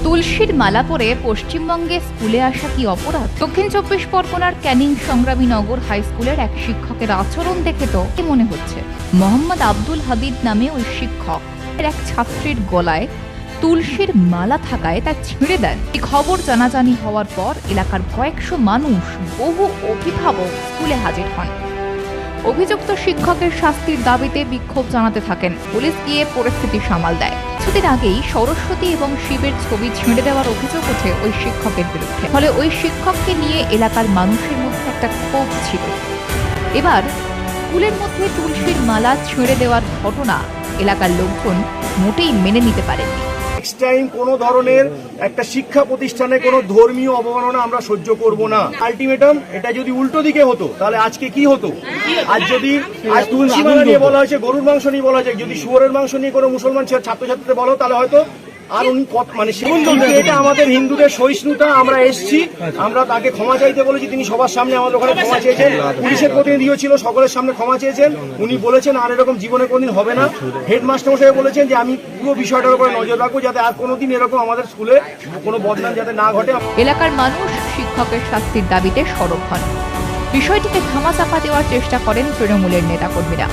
তুলসীর মালা পরে পশ্চিমবঙ্গে স্কুলে আসা কি অপরাধ? দক্ষিণ চব্বিশ পরগনার ক্যানিং সংগ্রামী নগর হাই স্কুলের এক শিক্ষকের আচরণ দেখে তো কি মনে হচ্ছে, মোহাম্মদ আব্দুল হাদিদ নামে ওই শিক্ষক এক ছাত্রীর গলায় তুলসীর মালা থাকায় তা ছিঁড়ে দেন। এই খবর জানাজানি হওয়ার পর এলাকার কয়েকশো মানুষ, বহু অভিভাবক স্কুলে হাজির হন। অভিযুক্ত শিক্ষকের শাস্তির দাবিতে বিক্ষোভ জানাতে থাকেন। পুলিশ গিয়ে পরিস্থিতি সামাল দেয়। কিছুদিন আগেই সরস্বতী এবং শিবের ছবি ছিঁড়ে দেওয়ার অভিযোগ ওঠে ওই শিক্ষকের বিরুদ্ধে। ফলে ওই শিক্ষককে নিয়ে এলাকার মানুষের মধ্যে একটা ক্ষোভ ছিল। এবার স্কুলের মধ্যে তুলসীর মালা ছিঁড়ে দেওয়ার ঘটনা এলাকার লোকজন মোটেই মেনে নিতে পারেননি। নেক্সট টাইম কোনো ধরনের একটা শিক্ষা প্রতিষ্ঠানে কোনো ধর্মীয় অবমাননা আমরা সহ্য করব না। আলটিমেটাম এটা যদি উল্টো দিকে হতো তাহলে আজকে কি হতো? আজ যদি আজ তুলসী মালা নিয়ে বলা হয়েছে, গরুর মাংস নিয়ে বলা হয়েছে, যদি শুয়োরের মাংস নিয়ে কোনো মুসলমান ছাত্রছাত্রীদের বলো তাহলে হয়তো আর উনি মানে এটা আমাদের হিন্দুদের সহিষ্ণুতা। আমরা এসছি, আমরা তাকে ক্ষমা চাইতে বলেছি, তিনি সবার সামনে আমাদের ওখানে ক্ষমা চেয়েছেন। পুলিশের প্রতিনিধিও ছিল, সকলের সামনে ক্ষমা চেয়েছেন। উনি বলেছেন আর এরকম জীবনে কোনদিন হবে না। হেডমাস্টার মশাই বলেছেন যে আমি পুরো বিষয়টার উপরে নজর রাখবো যাতে আর কোনোদিন এরকম আমাদের স্কুলে কোনো বদনাম যাতে না ঘটে। এলাকার মানুষ শিক্ষকের শাস্তির দাবিতে সরব হন। বিষয়টিকে ধামাচাপা দেওয়ার চেষ্টা করেন তৃণমূলের নেতাকর্মীরা।